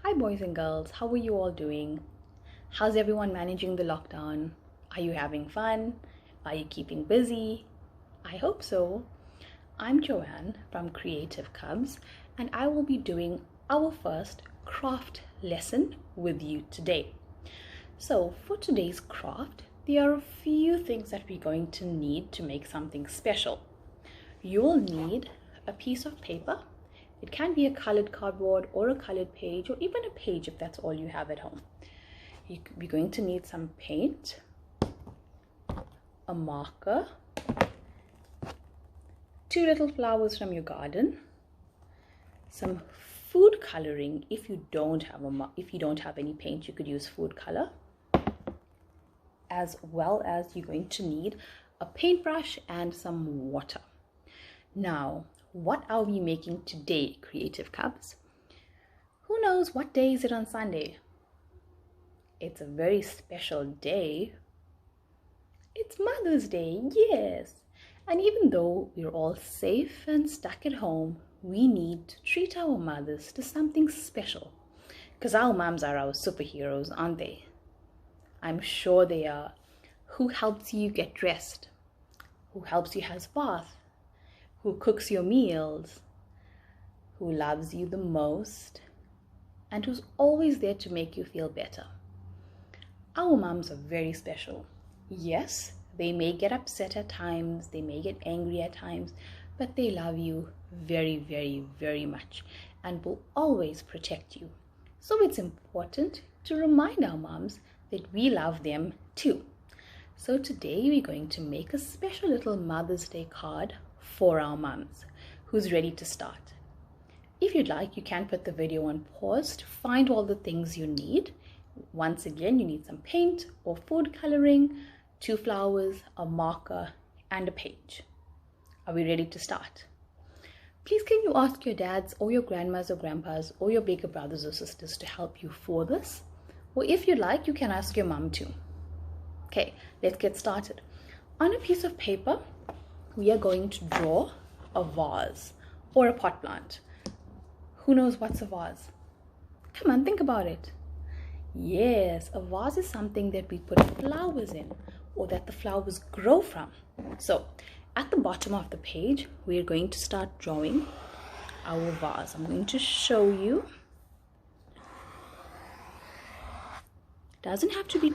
Hi boys and girls, how are you all doing? How's everyone managing the lockdown? Are you having fun? Are you keeping busy? I hope so. I'm Joanne from Creative Cubs and I will be doing our first craft lesson with you today. So for today's craft, there are a few things that we're going to need to make something special. You'll need a piece of paper. It can be a colored cardboard or a colored page or even a page if that's all you have at home. You're going to need some paint, a marker, 2 little flowers from your garden, some food coloring. If you don't have any paint, you could use food color, as well as you're going to need a paintbrush and some water. Now, what are we making today, Creative Cubs? Who knows what day is it on Sunday? It's a very special day. It's Mother's Day, yes. And even though we're all safe and stuck at home, we need to treat our mothers to something special. Because our moms are our superheroes, aren't they? I'm sure they are. Who helps you get dressed? Who helps you have a bath? Who cooks your meals, who loves you the most, and who's always there to make you feel better. Our moms are very special. Yes, they may get upset at times, they may get angry at times, but they love you very, very, very much and will always protect you. So it's important to remind our moms that we love them too. So today we're going to make a special little Mother's Day card for our moms. Who's ready to start? If you'd like, you can put the video on pause to find all the things you need. Once again, you need some paint or food coloring, 2 flowers, a marker, and a page. Are we ready to start? Please can you ask your dads or your grandmas or grandpas or your bigger brothers or sisters to help you for this? Or if you'd like, you can ask your mom too. Okay, let's get started. On a piece of paper, we are going to draw a vase or a pot plant. Who knows what's a vase? Come on, think about it. Yes, a vase is something that we put flowers in or that the flowers grow from. So at the bottom of the page, we're going to start drawing our vase. I'm going to show you. It doesn't have to be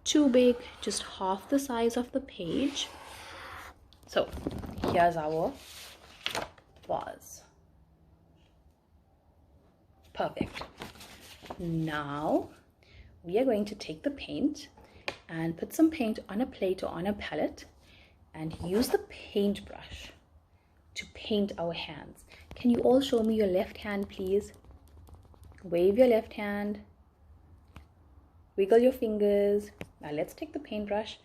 too big, just half the size of the page. So here's our vase. Perfect. Now we are going to take the paint and put some paint on a plate or on a palette and use the paintbrush to paint our hands. Can you all show me your left hand, please? Wave your left hand. Wiggle your fingers. Now let's take the paintbrush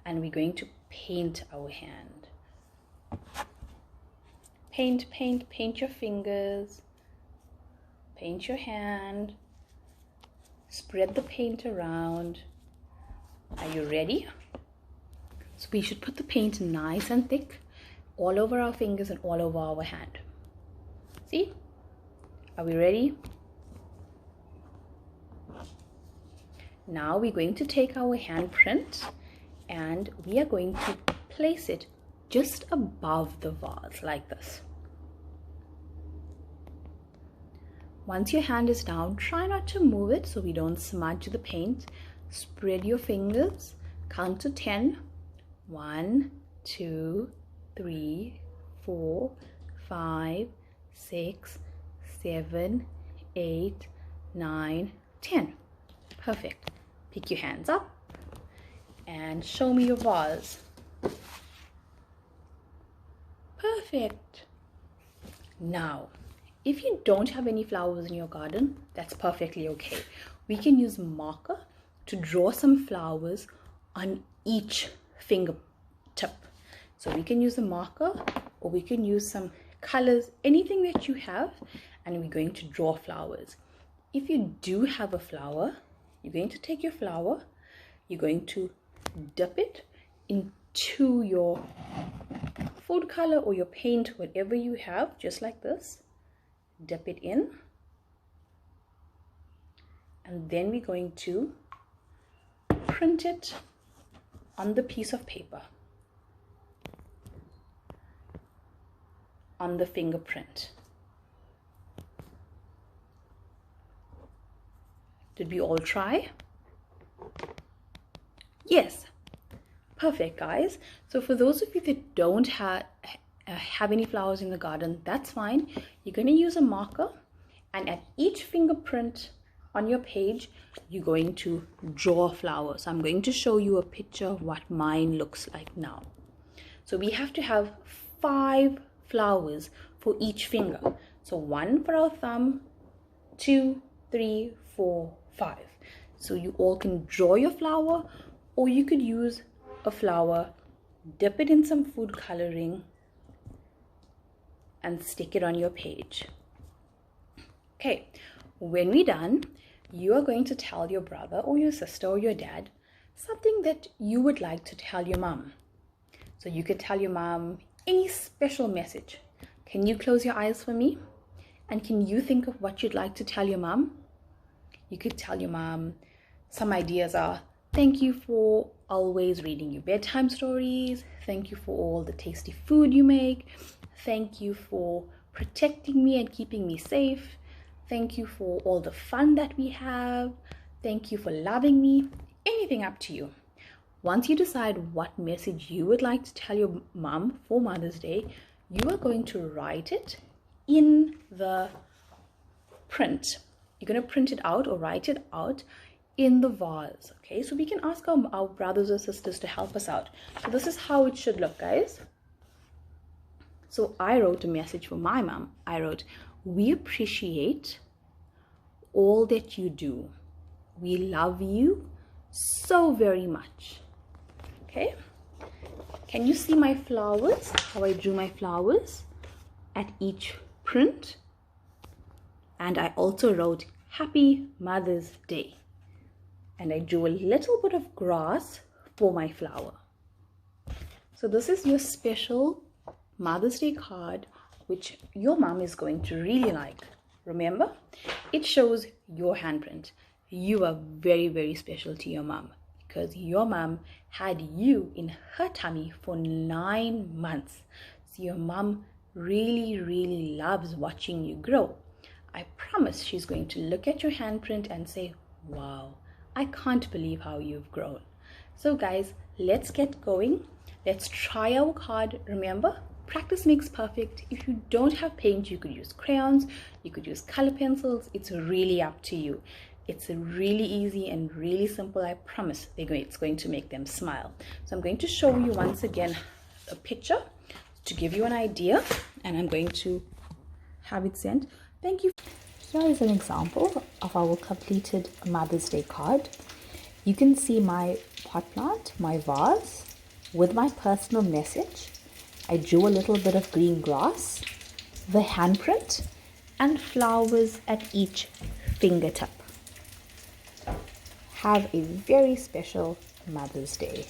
and we're going to paint our hand. Paint, paint, paint your fingers. Paint your hand. Spread the paint around. Are you ready? So we should put the paint nice and thick all over our fingers and all over our hand. See? Are we ready? Now we're going to take our handprint and we are going to place it just above the vase like this. Once your hand is down, try not to move it so we don't smudge the paint. Spread your fingers, count to 10. 1, 2, 3, 4, 5, 6, 7, 8, 9, 10. Perfect. Pick your hands up and show me your vase. Perfect. Now, if you don't have any flowers in your garden, that's perfectly okay. We can use marker to draw some flowers on each fingertip. So we can use a marker or we can use some colors, anything that you have, and we're going to draw flowers. If you do have a flower, you're going to take your flower, you're going to dip it into your food color or your paint, whatever you have, just like this. Dip it in and then we're going to print it on the piece of paper, on the fingerprint. Did we all try? Yes. Perfect, guys. So for those of you that don't have any flowers in the garden, that's fine. You're going to use a marker, and at each fingerprint on your page, you're going to draw a flower. So I'm going to show you a picture of what mine looks like now. So we have to have 5 flowers for each finger. So 1 for our thumb, 2, 3, 4, 5. So you all can draw your flower, or you could use a flower, dip it in some food coloring, and stick it on your page. Okay, when we're done, you are going to tell your brother or your sister or your dad something that you would like to tell your mom. So you could tell your mom any special message. Can you close your eyes for me? And can you think of what you'd like to tell your mom? You could tell your mom, some ideas are, thank you for always reading your bedtime stories. Thank you for all the tasty food you make. Thank you for protecting me and keeping me safe. Thank you for all the fun that we have. Thank you for loving me. Anything up to you. Once you decide what message you would like to tell your mom for Mother's Day, you are going to write it in the print. You're going to print it out or write it out in the vase. Okay, so we can ask our brothers or sisters to help us out. So this is how it should look, guys. So I wrote a message for my mom. I wrote, we appreciate all that you do. We love you so very much. Okay, can you see my flowers? How I drew my flowers at each print? And I also wrote Happy Mother's Day. And I drew a little bit of grass for my flower. So this is your special Mother's Day card, which your mom is going to really like. Remember, it shows your handprint. You are very, very special to your mom because your mom had you in her tummy for 9 months. So your mom really, really loves watching you grow. I promise she's going to look at your handprint and say, wow, I can't believe how you've grown. So guys, let's get going. Let's try our card. Remember, practice makes perfect. If you don't have paint, you could use crayons, you could use color pencils. It's really up to you. It's really easy and really simple. I promise it's going to make them smile. So I'm going to show you once again a picture to give you an idea, and I'm going to have it sent. Thank you. Here is an example of our completed Mother's Day card. You can see my pot plant, my vase, with my personal message. I drew a little bit of green grass, the handprint, and flowers at each fingertip. Have a very special Mother's Day.